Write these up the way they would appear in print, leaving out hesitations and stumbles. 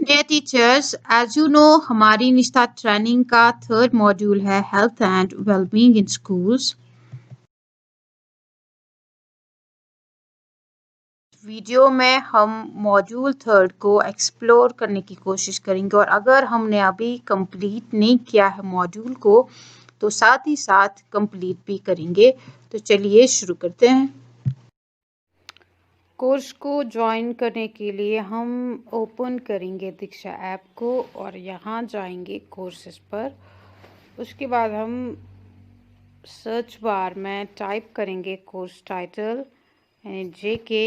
Dear teachers, as you know, हमारी निष्ठा training का थर्ड मॉड्यूल है health and wellbeing in schools. Video में हम मॉड्यूल थर्ड को एक्सप्लोर करने की कोशिश करेंगे और अगर हमने अभी कंप्लीट नहीं किया है मॉड्यूल को तो साथ ही साथ कंप्लीट भी करेंगे। तो चलिए शुरू करते हैं। कोर्स को ज्वाइन करने के लिए हम ओपन करेंगे दीक्षा ऐप को और यहाँ जाएंगे कोर्सेज पर। उसके बाद हम सर्च बार में टाइप करेंगे कोर्स टाइटल यानी JK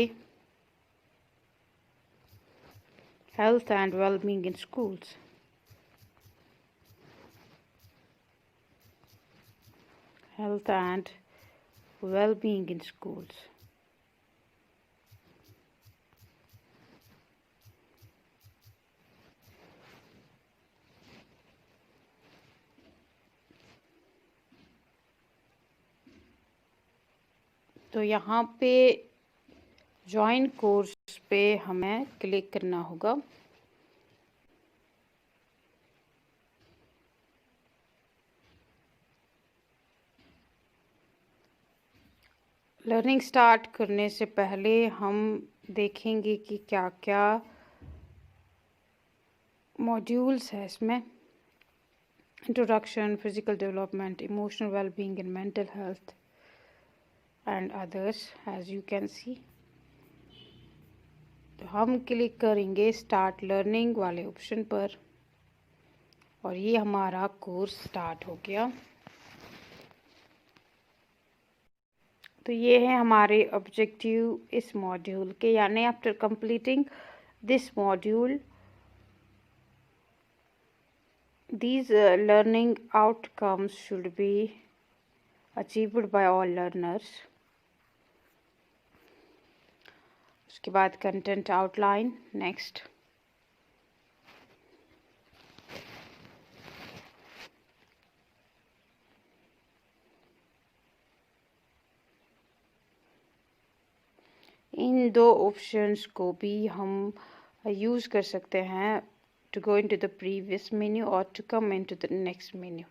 health and wellbeing in schools. Health and wellbeing in schools. तो यहाँ पे ज्वाइन कोर्स पे हमें क्लिक करना होगा। लर्निंग स्टार्ट करने से पहले हम देखेंगे कि क्या क्या मॉड्यूल्स है इसमें। Introduction, physical development, emotional wellbeing and mental health and others as you can see. तो हम क्लिक करेंगे स्टार्ट लर्निंग वाले ऑप्शन पर और ये हमारा कोर्स स्टार्ट हो गया। तो ये है हमारे ऑब्जेक्टिव इस मॉड्यूल के, यानी after completing this module these learning outcomes should be achieved by all learners। उसके बाद कंटेंट आउटलाइन नेक्स्ट। इन दो ऑप्शंस को भी हम यूज़ कर सकते हैं to go into the previous menu or to come into the next menu।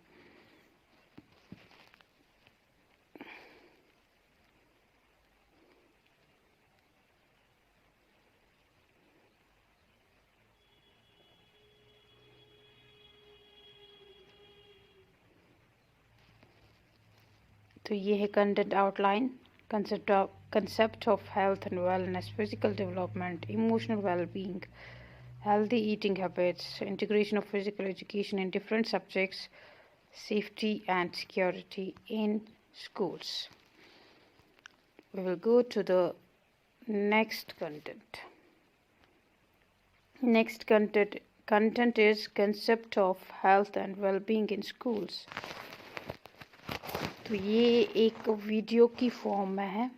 तो ये है content outline. concept of health and wellness, physical development, emotional well-being, healthy eating habits, integration of physical education in different subjects, safety and security in schools। We will go to the next content। Next content is concept of health and well-being in schools। तो ये एक video की form में है।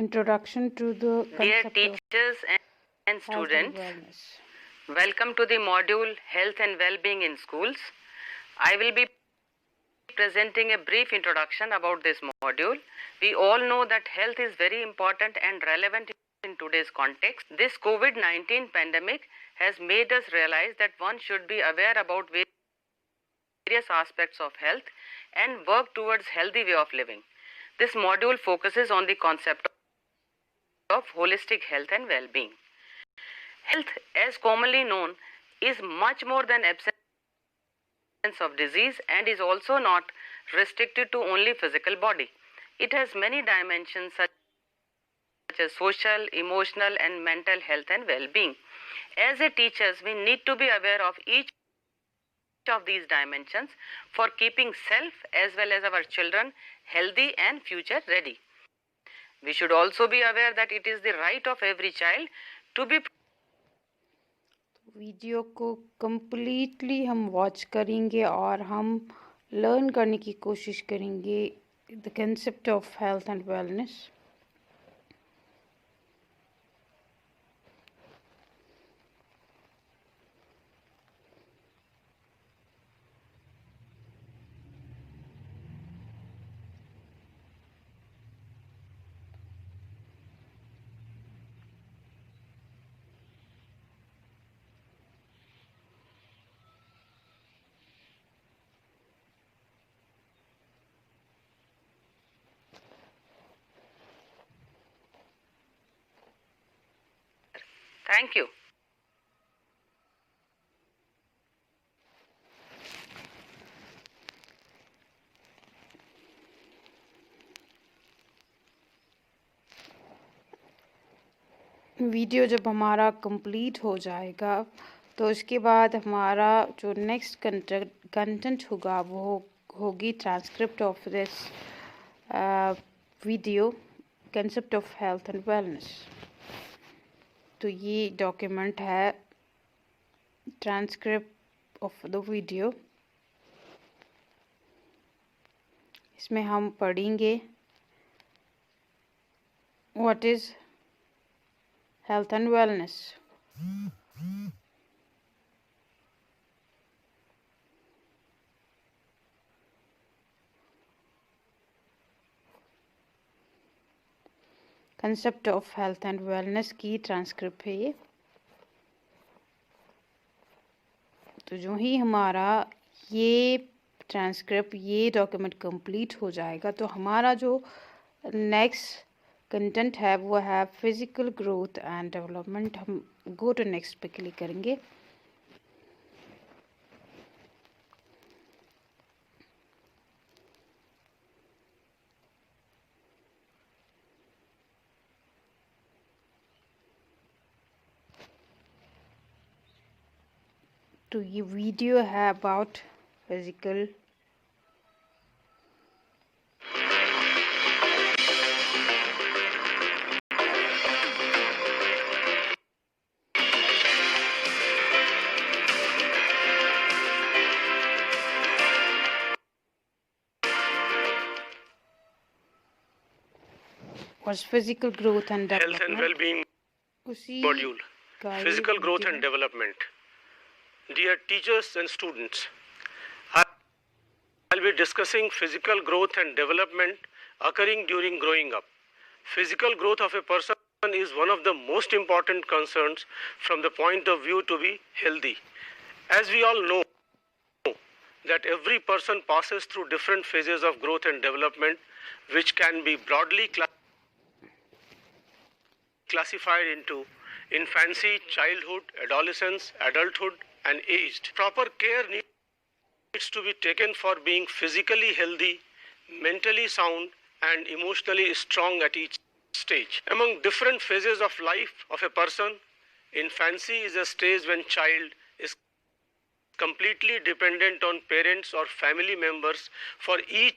Introduction to the Dear concept teachers and of health and students, wellness। welcome to the module Health and Well-being in Schools. I will be presenting a brief introduction about this module. We all know that health is very important and relevant in today's context. This COVID-19 pandemic has made us realize that one should be aware about various aspects of health and work towards healthy way of living. This module focuses on the concept of holistic health and well-being. Health, as commonly known, is much more than absence of disease and is also not restricted to only physical body. It has many dimensions such as social, emotional and mental health and well-being. As a teachers, we need to be aware of each of these dimensions for keeping self as well as our children healthy and future ready. We should also be aware that it is the right of every child to be video को completely हम watch करेंगे और हम learn करने की कोशिश करेंगे the concept of health and wellness. Thank you. Video जब हमारा कंप्लीट हो जाएगा तो उसके बाद हमारा जो नेक्स्ट कंटेंट होगा वो होगी transcript of this video concept of health and wellness. तो ये डॉक्यूमेंट है ट्रांसक्रिप्ट ऑफ द वीडियो। इसमें हम पढ़ेंगे what is health and wellness। Concept of health and wellness की ट्रांसक्रिप्ट है ये। तो जो ही हमारा ये ट्रांसक्रिप्ट ये डॉक्यूमेंट कंप्लीट हो जाएगा तो हमारा जो नेक्स्ट कंटेंट है वो है फिजिकल ग्रोथ एंड डेवलपमेंट। हम गो टू नेक्स्ट पे क्लिक करेंगे। तो ये वीडियो है about physical was physical growth and health development। and well-being उसी module, का ये physical growth video and development. Dear teachers and students, I'll be discussing physical growth and development occurring during growing up. Physical growth of a person is one of the most important concerns from the point of view to be healthy. As we all know that every person passes through different phases of growth and development, which can be broadly classified into infancy, childhood, adolescence, adulthood, and aged. Proper care needs to be taken for being physically healthy, mentally sound, and emotionally strong at each stage. Among different phases of life of a person, infancy is a stage when child is completely dependent on parents or family members for each.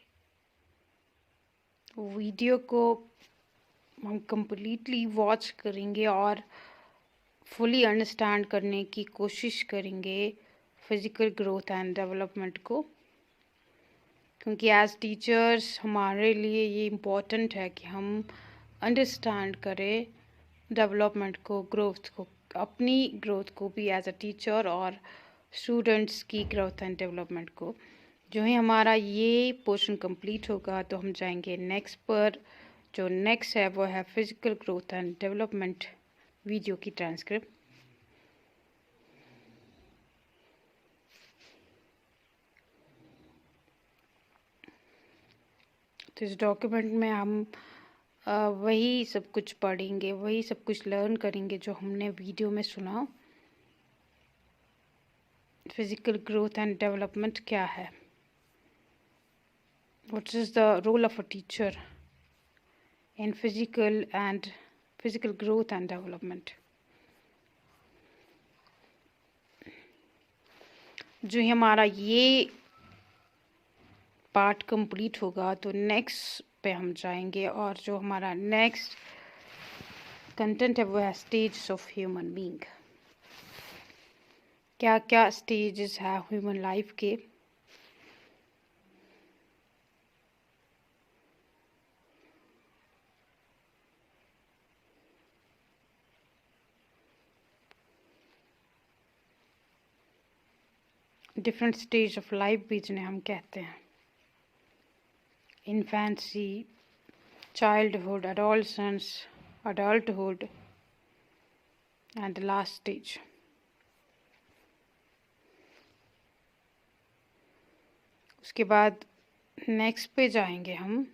Video को हम completely watch करेंगे और fully understand करने की कोशिश करेंगे physical growth and development को, क्योंकि एज टीचर्स हमारे लिए ये इम्पोर्टेंट है कि हम अंडरस्टैंड करें डेवलपमेंट को, ग्रोथ को, अपनी ग्रोथ को भी एज अ टीचर और स्टूडेंट्स की ग्रोथ एंड डेवलपमेंट को। जो ही हमारा ये पोर्शन कंप्लीट होगा तो हम जाएंगे नेक्स्ट पर। जो नेक्स्ट है वो है physical growth and development video की ट्रांसक्रिप्ट। तो इस डॉक्यूमेंट में हम वही सब कुछ पढ़ेंगे, वही सब कुछ लर्न करेंगे जो हमने वीडियो में सुना। फिज़िकल ग्रोथ एंड डेवलपमेंट क्या है, what is the role of a teacher in physical growth and development. जो ही हमारा ये पार्ट कंप्लीट होगा तो नेक्स्ट पे हम जाएंगे और जो हमारा नेक्स्ट कंटेंट है वो है स्टेजेस ऑफ ह्यूमन बीइंग। क्या क्या स्टेजेस है ह्यूमन लाइफ के। डिफरेंट स्टेज ऑफ लाइफ भी जिन्हें हम कहते हैं, infancy, childhood, adolescence, adulthood and the last stage. उसके बाद नेक्स्ट पे जाएंगे हम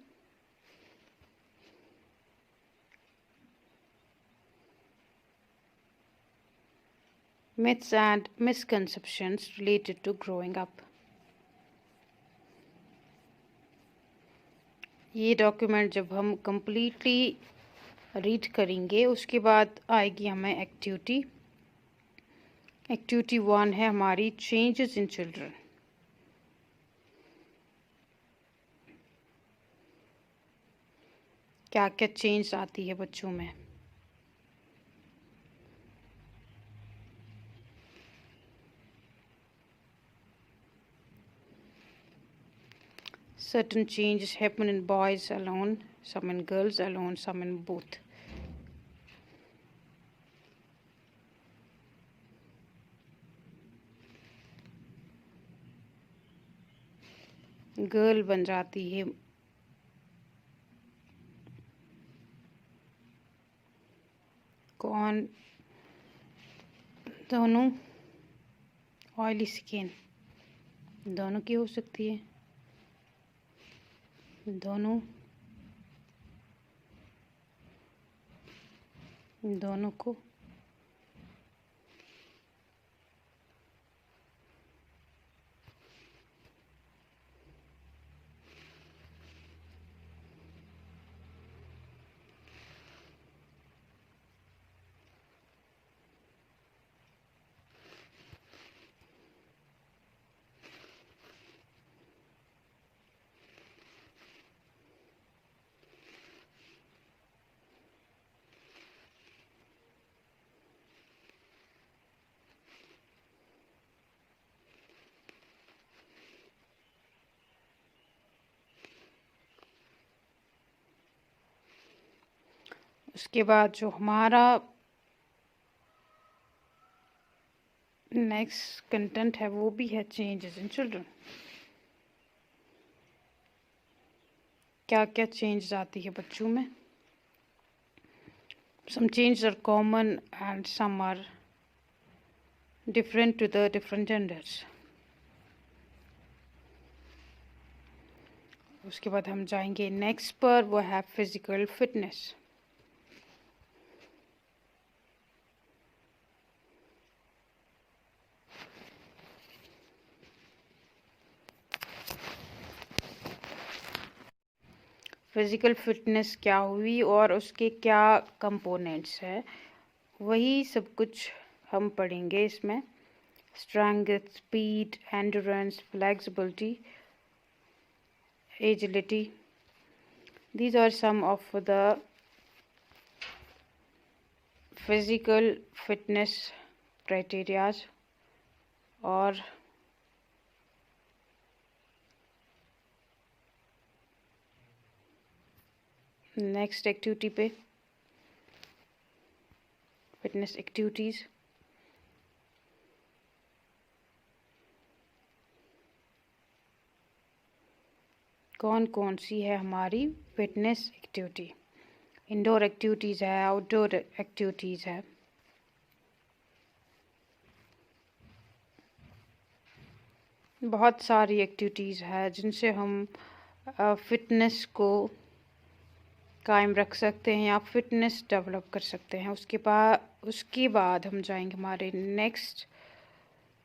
myths and misconceptions related to growing up. ये डॉक्यूमेंट जब हम completely रीड करेंगे उसके बाद आएगी हमें एक्टिविटी 1 है हमारी चेंजेस इन चिल्ड्रन। क्या क्या चेंज आती है बच्चों में। Certain changes happen in boys alone, some in girls alone, some in both. Girl बन जाती है कौन, दोनों ऑयली स्किन, दोनों की हो सकती है, दोनों को। उसके बाद जो हमारा नेक्स्ट कंटेंट है वो भी है चेंजेस इन चिल्ड्रन। क्या क्या चेंज आती है बच्चों में। Some changes are common and some are different to the different genders. उसके बाद हम जाएंगे नेक्स्ट पर, वो है फिजिकल फिटनेस। फिजिकल फिटनेस क्या हुई और उसके क्या कंपोनेंट्स हैं, वही सब कुछ हम पढ़ेंगे इसमें। Strength, speed, endurance, flexibility, agility. These are some of the physical fitness criteria. और नेक्स्ट एक्टिविटी पे फिटनेस एक्टिविटीज़। कौन कौन सी है हमारी फिटनेस एक्टिविटी। इंडोर एक्टिविटीज़ है, आउटडोर एक्टिविटीज़ है। बहुत सारी एक्टिविटीज़ है जिनसे हम फिटनेस को कायम रख सकते हैं या फिटनेस डेवलप कर सकते हैं। उसके बाद हम जाएंगे हमारे नेक्स्ट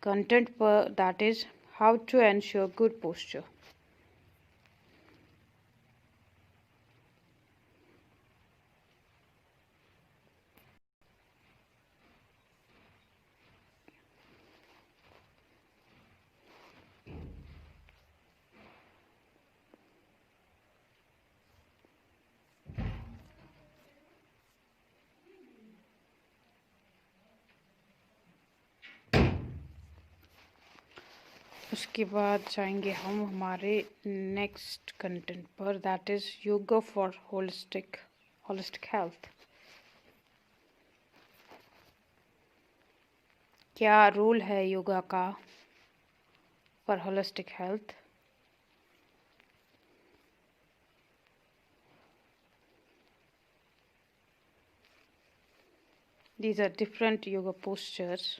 कंटेंट पर, that is how to ensure good posture. उसके बाद जाएंगे हम हमारे नेक्स्ट कंटेंट पर, that is yoga for holistic health. क्या रोल है योगा का for holistic health. These are different yoga postures.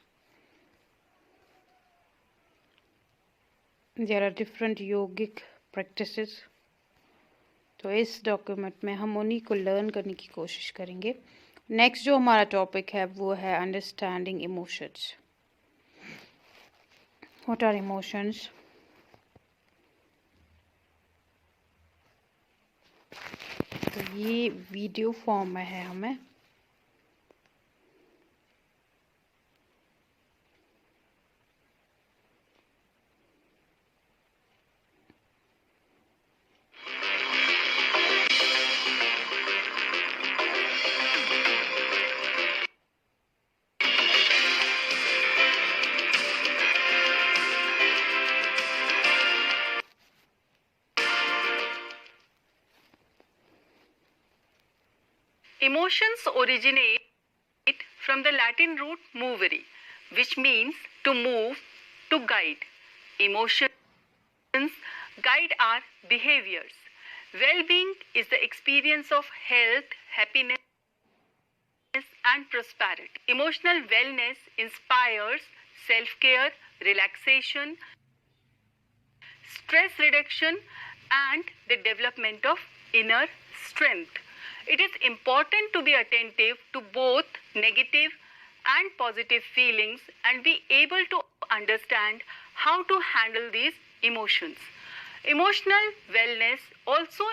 There are different yogic practices. तो इस डॉक्यूमेंट में हम उन्हीं को लर्न करने की कोशिश करेंगे. नेक्स्ट जो हमारा टॉपिक है वो है understanding emotions. What are emotions? तो ये वीडियो फॉर्म में है हमें. Emotions originate from the Latin root movere, which means to move, to guide. Emotions guide our behaviors. Well-being is the experience of health, happiness, and prosperity. Emotional wellness inspires self-care, relaxation, stress reduction, and the development of inner strength. It is important to be attentive to both negative and positive feelings and be able to understand how to handle these emotions. Emotional wellness also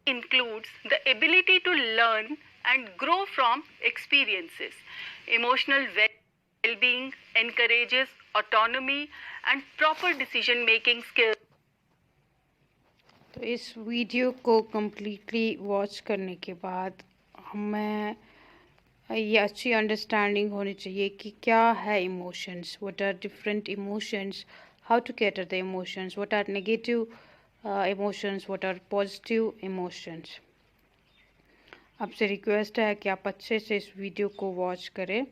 includes the ability to learn and grow from experiences. Emotional well-being encourages autonomy and proper decision-making skills. तो इस video को completely watch करने के बाद हमें ये अच्छी understanding होनी चाहिए कि क्या है emotions, what are different emotions, how to cater the emotions, what are negative emotions, what are positive emotions. आपसे रिक्वेस्ट है कि आप अच्छे से इस वीडियो को वॉच करें.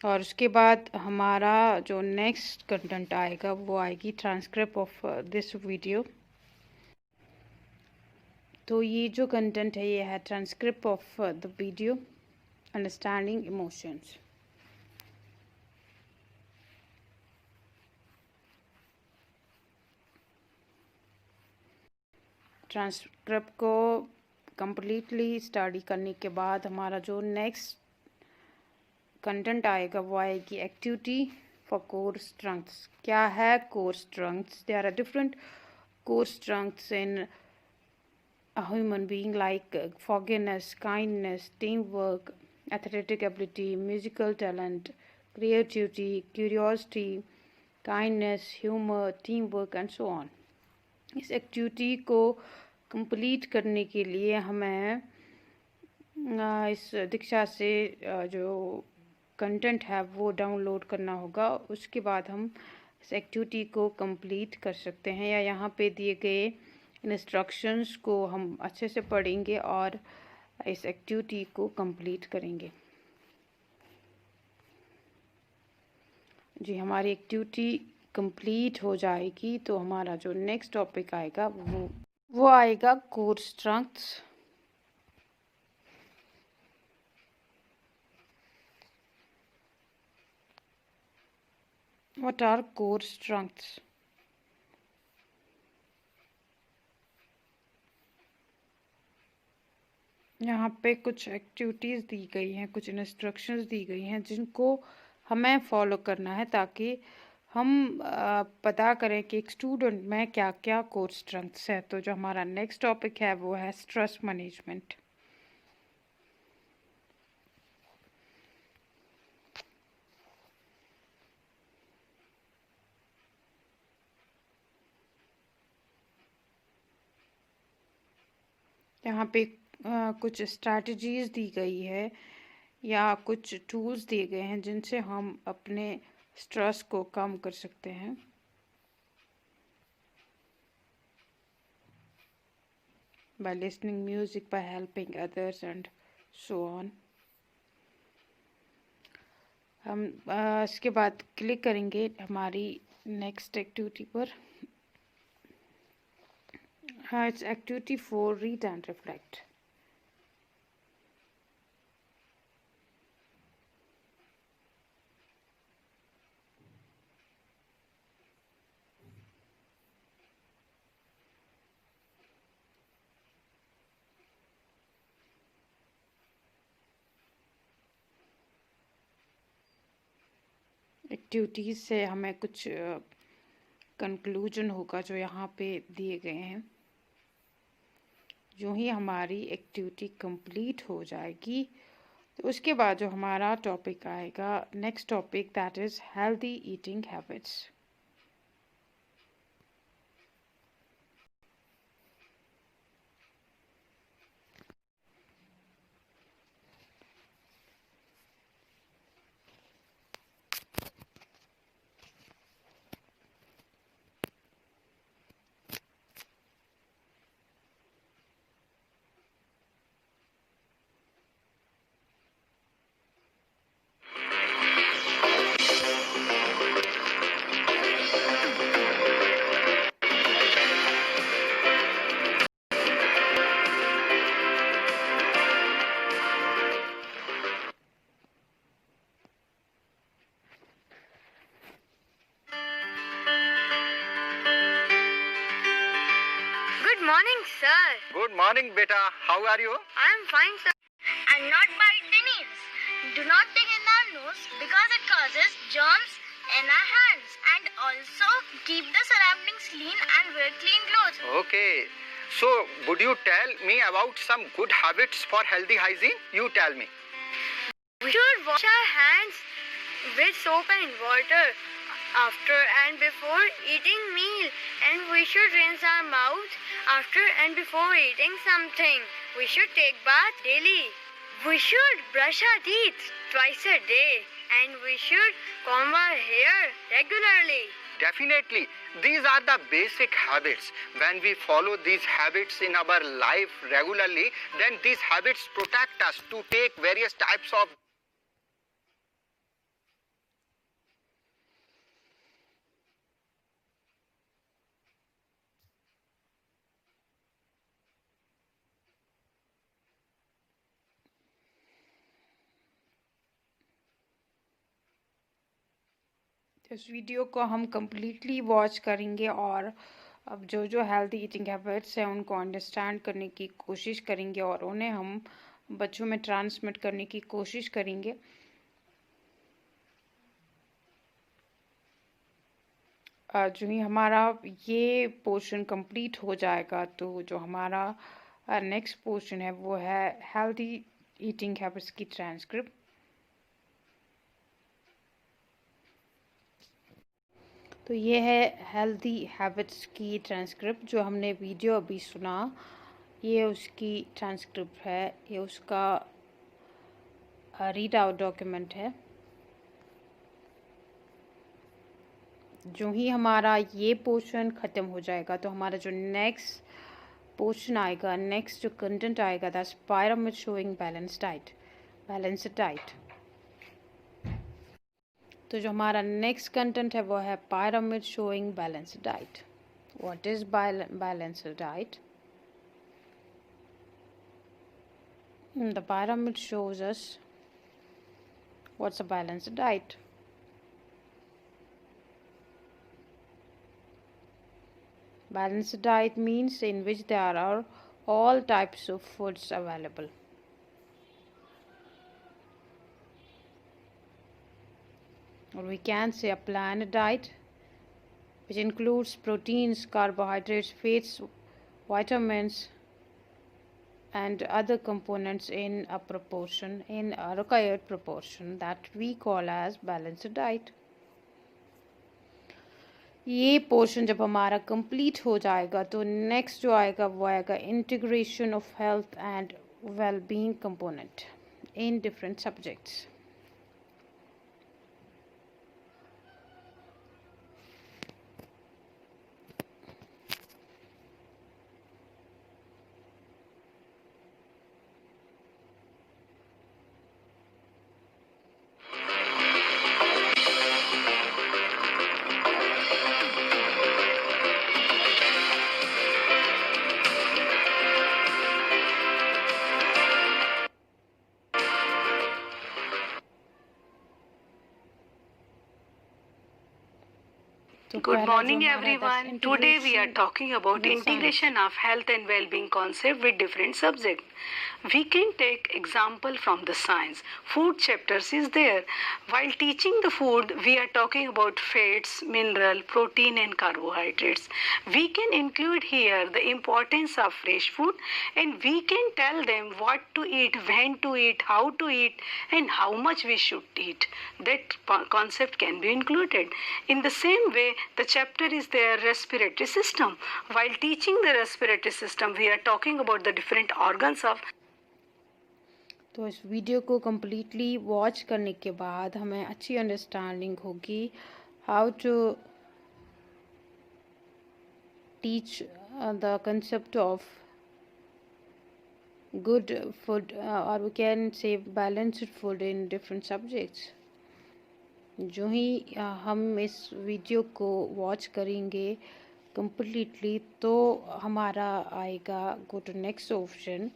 और उसके बाद हमारा जो नेक्स्ट कंटेंट आएगा वो आएगी ट्रांसक्रिप्ट ऑफ दिस वीडियो. तो ये जो कंटेंट है ये है transcript of the video understanding emotions. Transcript को कंप्लीटली स्टडी करने के बाद हमारा जो नेक्स्ट कंटेंट आएगा वो आएगी एक्टिविटी फॉर कोर स्ट्रेंथ्स. क्या है core strengths? There are different core strengths in a human being like forgiveness, kindness, teamwork, athletic ability, musical talent, creativity, curiosity, kindness, humor, teamwork and so on. इस activity को complete करने के लिए हमें इस दीक्षा से जो कंटेंट है वो डाउनलोड करना होगा. उसके बाद हम इस एक्टिविटी को कंप्लीट कर सकते हैं या यहाँ पे दिए गए इंस्ट्रक्शंस को हम अच्छे से पढ़ेंगे और इस एक्टिविटी को कंप्लीट करेंगे. जी हमारी एक्टिविटी कंप्लीट हो जाएगी तो हमारा जो नेक्स्ट टॉपिक आएगा वो आएगा core strengths. What are core strengths? यहाँ पे कुछ एक्टिविटीज़ दी गई हैं, कुछ इंस्ट्रक्शंस दी गई हैं जिनको हमें फॉलो करना है ताकि हम पता करें कि एक स्टूडेंट में क्या क्या कोर स्ट्रेंथ्स है. तो जो हमारा नेक्स्ट टॉपिक है वो है स्ट्रेस मैनेजमेंट. यहाँ पे कुछ स्ट्रैटेजीज़ दी गई है या कुछ टूल्स दिए गए हैं जिनसे हम अपने स्ट्रेस को कम कर सकते हैं. by listening music, by helping others and so on. हम इसके बाद क्लिक करेंगे हमारी नेक्स्ट एक्टिविटी पर हाँ, it's activity 4, read and reflect. Activities से हमें कुछ कंक्लूजन होगा जो यहाँ पे दिए गए हैं। जो ही हमारी एक्टिविटी कंप्लीट हो जाएगी तो उसके बाद जो हमारा टॉपिक आएगा, next topic, that is healthy eating habits. Good morning, sir. Good morning, beta. How are you? I am fine, sir. And not bite the nails. Do not take in our nose because it causes germs in our hands. And also keep the surroundings clean and wear clean clothes. Okay. So, would you tell me about some good habits for healthy hygiene? You tell me. We should wash our hands with soap and water after and before eating meal, and we should rinse our mouth after and before eating something. We should take bath daily. We should brush our teeth twice a day, and we should comb our hair regularly. Definitely. These are the basic habits. When we follow these habits in our life regularly, then these habits protect us to take various types of इस video को हम completely watch करेंगे और अब जो जो healthy eating habits हैं उनको अंडरस्टैंड करने की कोशिश करेंगे और उन्हें हम बच्चों में ट्रांसमिट करने की कोशिश करेंगे। जो ही हमारा ये पोर्शन कंप्लीट हो जाएगा तो जो हमारा नेक्स्ट पोर्शन है वो है हेल्दी ईटिंग हैबिट्स की ट्रांसक्रिप्ट। तो ये है हेल्दी हैबिट्स की ट्रांसक्रिप्ट। जो हमने वीडियो अभी सुना ये उसकी ट्रांसक्रिप्ट है, ये उसका रीड आउट डॉक्यूमेंट है। जो ही हमारा ये पोर्शन ख़त्म हो जाएगा तो हमारा जो नेक्स्ट पोर्शन आएगा, नेक्स्ट जो कंटेंट आएगा, that's pyramid showing balanced diet. तो जो हमारा नेक्स्ट कंटेंट है वो है pyramid showing balanced diet. What is balanced diet? The pyramid shows us what's a balanced diet. Balanced diet means in which there are all types of foods available. Or we can say a planned diet, which includes proteins, carbohydrates, fats, vitamins, and other components in a required proportion that we call as balanced diet. ये portion जब हमारा complete हो जाएगा तो next जो आएगा वो आएगा integration of health and wellbeing component in different subjects. Good पहला जो morning, हमारा था everyone. Today we are integration talking about with integration of health and well-being concept with different subjects. We can take example from the science. Food chapters is there. While teaching the food, we are talking about fats, mineral, protein, and carbohydrates. We can include here the importance of fresh food, and we can tell them what to eat, when to eat, how to eat, and how much we should eat. That concept can be included. In the same way, the chapter is their respiratory system. While teaching the respiratory system, we are talking about the different organs of. तो इस video को completely watch करने के बाद हमें अच्छी understanding होगी how to teach the concept of good food और we can say balanced food in different subjects. जो ही हम इस वीडियो को वॉच करेंगे कम्प्लीटली तो हमारा आएगा गो टू नेक्स्ट ऑप्शन.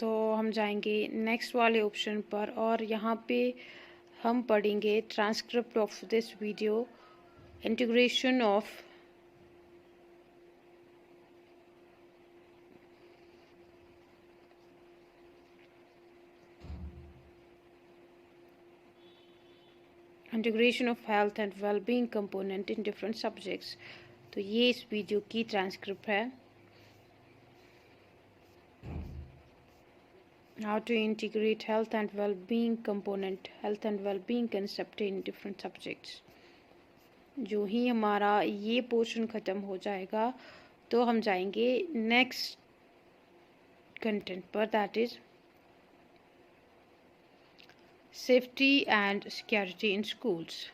तो हम जाएंगे नेक्स्ट वाले ऑप्शन पर और यहाँ पे हम पढ़ेंगे transcript of this video integration of health and wellbeing component in different subjects. तो ये इस वीडियो की ट्रांसक्रिप्ट है. How to integrate health and well-being component, health and well-being concept in different subjects. जो ही हमारा ये पोर्शन ख़त्म हो जाएगा तो हम जाएंगे नेक्स्ट कंटेंट पर, that is safety and security in schools.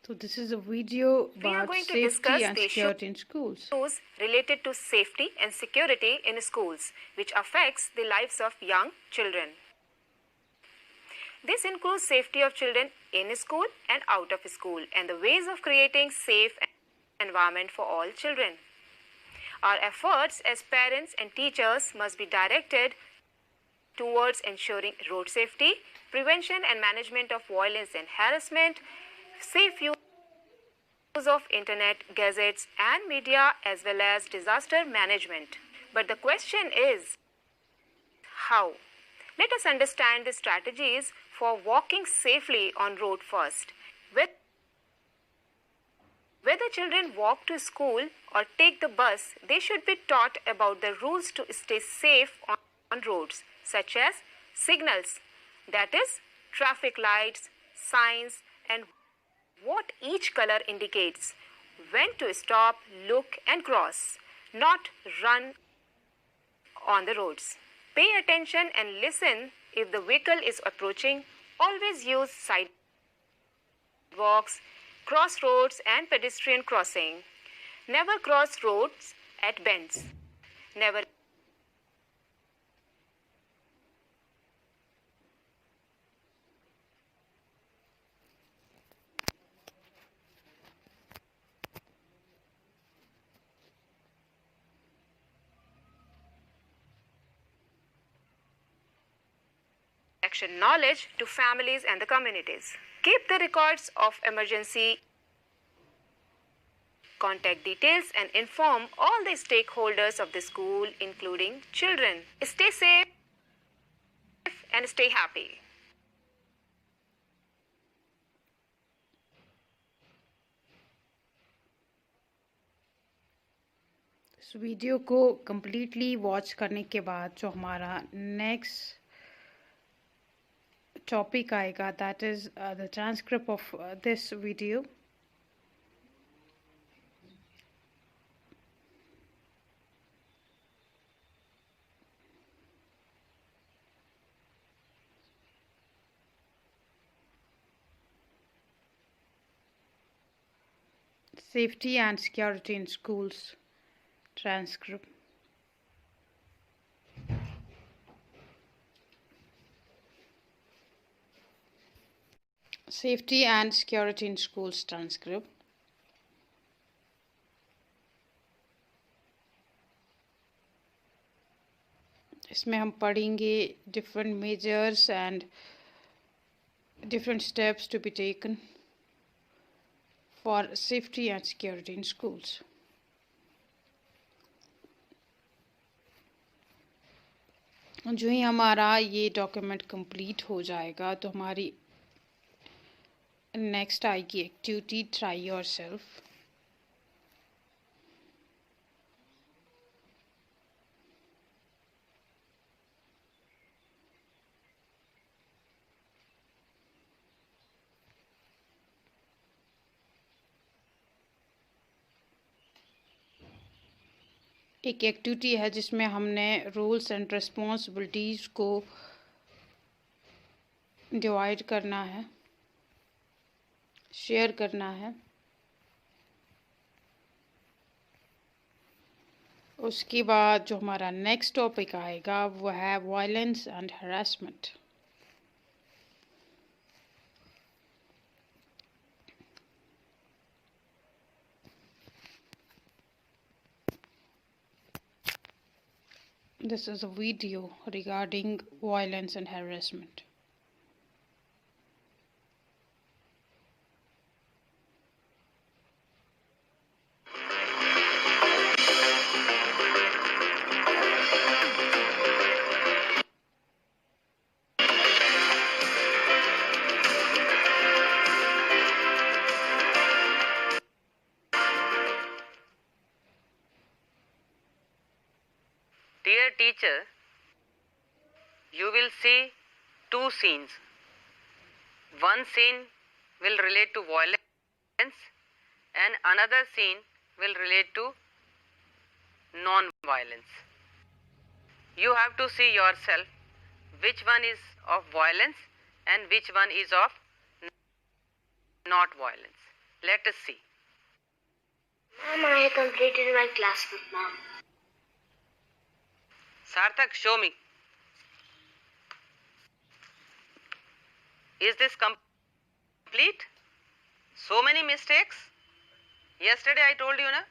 So this is a video We are about going to safety discuss and the security in schools. issues related to safety and security in schools, which affects the lives of young children. This includes safety of children in school and out of school, and the ways of creating safe environment for all children. Our efforts as parents and teachers must be directed towards ensuring road safety, prevention and management of violence and harassment, safe use of internet, gadgets and media, as well as disaster management. But the question is, how? Let us understand the strategies for walking safely on road first. Whether children walk to school or take the bus, they should be taught about the rules to stay safe on roads, such as signals, that is, traffic lights, signs, and what each color indicates, when to stop, look and cross, not run on the roads. Pay attention and listen if the vehicle is approaching. Always use sidewalks, crossroads and pedestrian crossing. Never cross roads at bends. Never action knowledge to families and the communities. Keep the records of emergency contact details and inform all the stakeholders of the school, including children. Stay safe and stay happy. इस video को completely watch करने के बाद जो हमारा next topic आएगा that is the transcript of this video. Safety and security in schools transcript. Safety and Security in Schools transcript. इसमें हम पढ़ेंगे different measures and different steps to be taken for safety and security in schools. जो ही हमारा ये document complete हो जाएगा तो हमारी नेक्स्ट आएगी एक्टिविटी ट्राई योरसेल्फ. एक एक्टिविटी है जिसमें हमने रूल्स एंड रिस्पॉन्सिबिलिटीज़ को डिवाइड करना है, शेयर करना है. उसके बाद जो हमारा नेक्स्ट टॉपिक आएगा वो है violence and harassment. This is a video regarding violence and harassment. Dear teacher, you will see two scenes. One scene will relate to violence and another scene will relate to non-violence. You have to see yourself which one is of violence and which one is of not violence. Let us see. Mom, I have completed my classwork, ma'am. Sarthak, show me. Is this complete? So many mistakes? Yesterday I told you, na?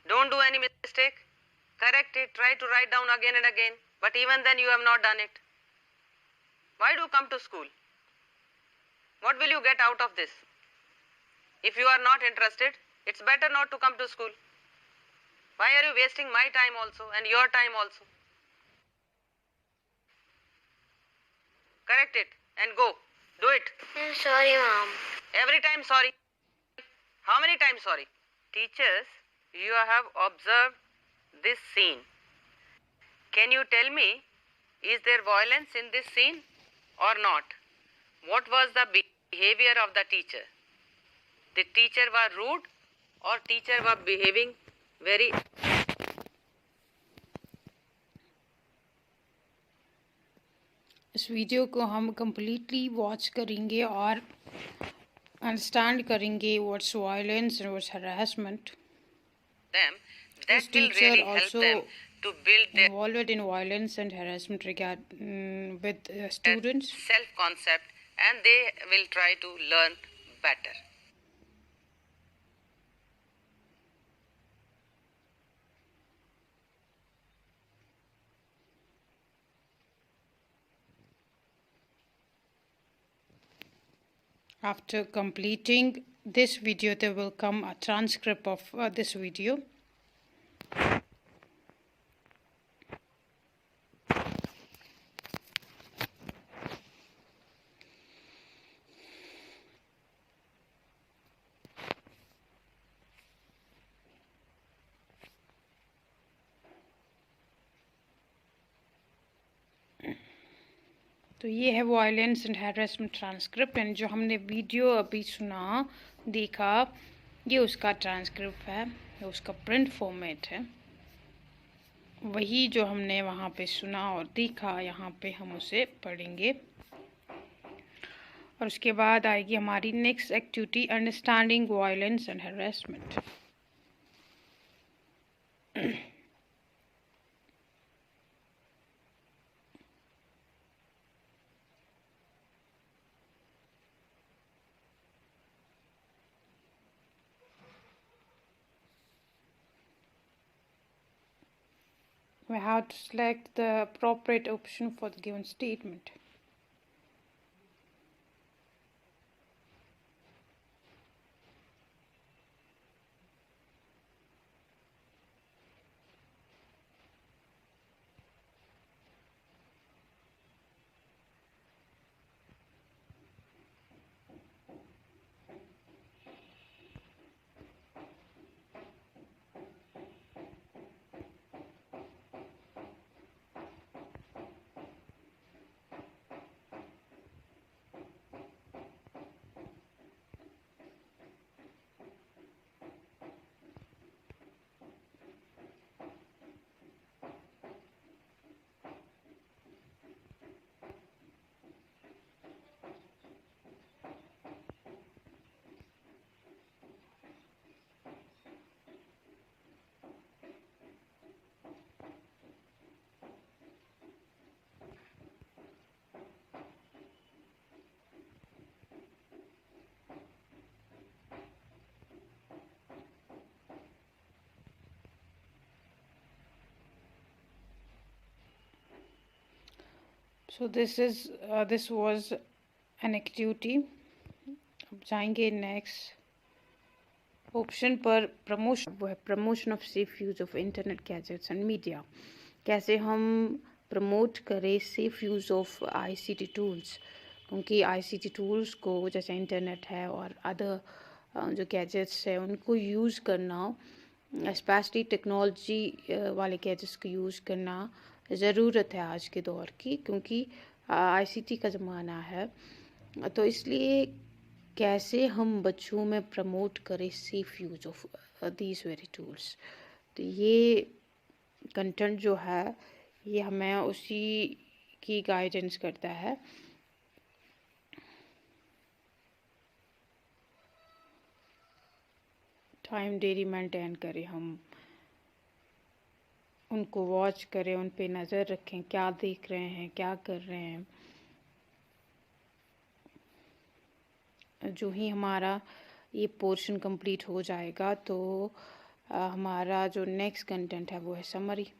Don't do any mistake. Correct it. Try to write down again and again. But even then you have not done it. Why do you come to school? What will you get out of this? If you are not interested, it's better not to come to school. Why are you wasting my time also and your time also? Correct it and go. Do it. I'm sorry, Mom. Every time sorry. How many times sorry? Teachers, you have observed this scene. Can you tell me, is there violence in this scene or not? What was the behavior of the teacher? The teacher was rude or teacher was behaving very... इस video को हम completely watch करेंगे और understand करेंगे what's violence and what's harassment. them This that will teacher really help also them to build their involved in violence and harassment with students. self-concept and they will try to learn better. After completing this video, there will come a transcript of this video. तो ये है violence and harassment transcript and जो हमने video अभी सुना देखा ये उसका ट्रांसक्रिप्ट है, ये उसका प्रिंट फॉर्मेट है. वही जो हमने वहाँ पे सुना और देखा यहाँ पे हम उसे पढ़ेंगे और उसके बाद आएगी हमारी next activity understanding violence and harassment. We have to select the appropriate option for the given statement. So this was an activity. अब जाएंगे नेक्स्ट ऑप्शन पर प्रमोशन, वो है promotion of safe use of internet gadgets and media. कैसे हम promote करें safe use of ICT tools, क्योंकि ICT tools को जैसे इंटरनेट है और अदर जो गैजेट्स है उनको यूज़ करना, स्पेशली टेक्नोलॉजी वाले गैजेट्स को यूज़ करना ज़रूरत है आज के दौर की, क्योंकि आईसीटी का ज़माना है। तो इसलिए कैसे हम बच्चों में प्रमोट करें safe use of these very tools. तो ये कंटेंट जो है ये हमें उसी की गाइडेंस करता है। टाइम डेली मेंटेन करें, हम उनको वॉच करें, उन पे नज़र रखें, क्या देख रहे हैं, क्या कर रहे हैं। जो ही हमारा ये पोर्शन कंप्लीट हो जाएगा तो हमारा जो नेक्स्ट कंटेंट है वो है समरी।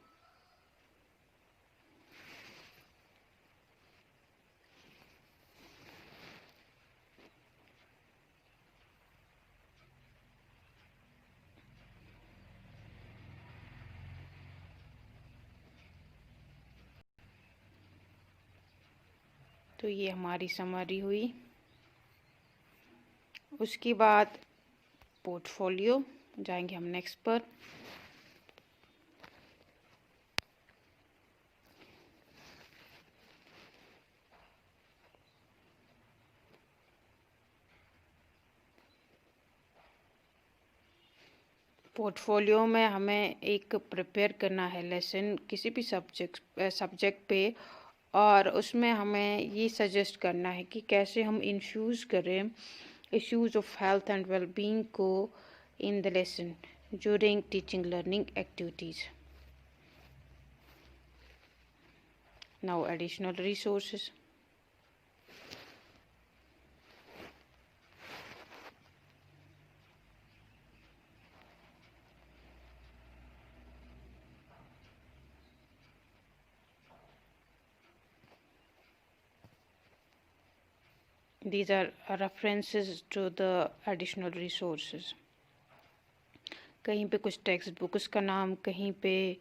तो ये हमारी समरी हुई। उसके बाद पोर्टफोलियो, जाएंगे हम नेक्स्ट पर। पोर्टफोलियो में हमें एक प्रिपेयर करना है लेसन किसी भी सब्जेक्ट पे, और उसमें हमें ये सजेस्ट करना है कि कैसे हम इन्फ्यूज़ करें issues of health and well-being को in the lesson during teaching learning activities. Now additional resources. These are references to the additional resources. कहीं पे कुछ टेक्स्ट बुक्स का नाम, कहीं पे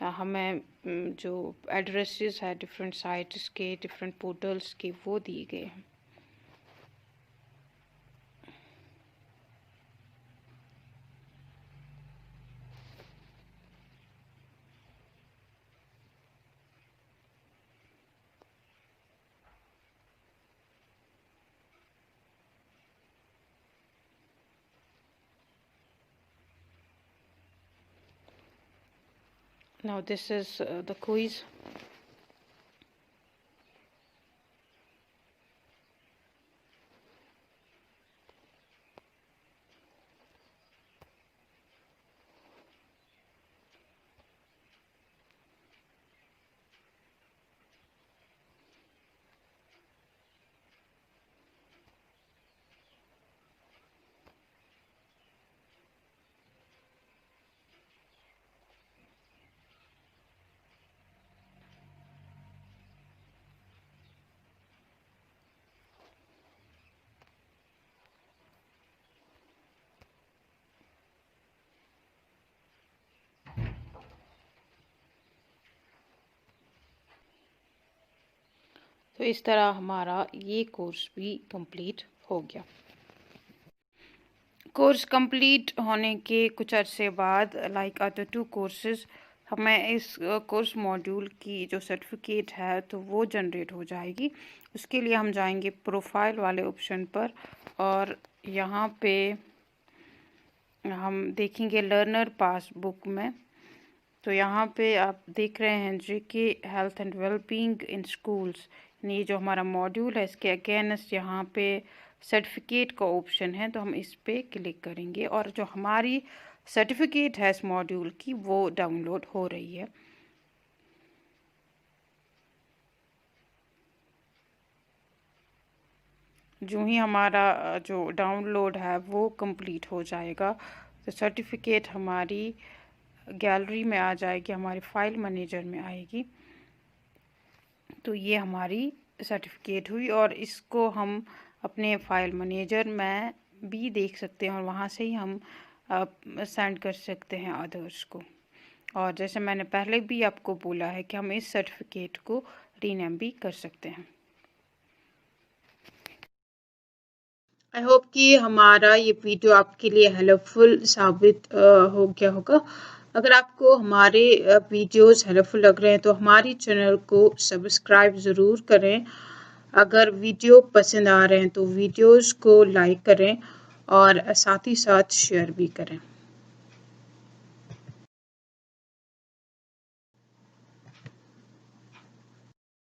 हमें जो एड्रेसेस है डिफरेंट साइट्स के, डिफरेंट पोर्टल्स के, वो दिए गए हैं। Now this is the quiz. तो इस तरह हमारा ये कोर्स भी कंप्लीट हो गया। कोर्स कंप्लीट होने के कुछ अरसे बाद लाइक अदर 2 कोर्सेज हमें इस कोर्स मॉड्यूल की जो सर्टिफिकेट है तो वो जनरेट हो जाएगी। उसके लिए हम जाएंगे प्रोफाइल वाले ऑप्शन पर और यहाँ पे हम देखेंगे लर्नर पासबुक में। तो यहाँ पे आप देख रहे हैं जी कि health and wellbeing in schools, ये जो हमारा मॉड्यूल है इसके अगेंस्ट यहाँ पे सर्टिफिकेट का ऑप्शन है, तो हम इस पे क्लिक करेंगे और जो हमारी सर्टिफिकेट है इस मॉड्यूल की वो डाउनलोड हो रही है। जो ही हमारा जो डाउनलोड है वो कंप्लीट हो जाएगा तो सर्टिफिकेट हमारी गैलरी में आ जाएगी, हमारी फाइल मैनेजर में आएगी। तो ये हमारी सर्टिफिकेट हुई और इसको हम अपने फाइल मैनेजर में भी देख सकते हैं और वहाँ से ही हम सेंड कर सकते हैं अदर्स को। और जैसे मैंने पहले भी आपको बोला है कि हम इस सर्टिफिकेट को रीनेम भी कर सकते हैं। आई होप कि हमारा ये वीडियो आपके लिए हेल्पफुल साबित हो गया होगा। अगर आपको हमारे वीडियोस हेल्पफुल लग रहे हैं तो हमारी चैनल को सब्सक्राइब ज़रूर करें। अगर वीडियो पसंद आ रहे हैं तो वीडियोस को लाइक करें और साथ ही साथ शेयर भी करें।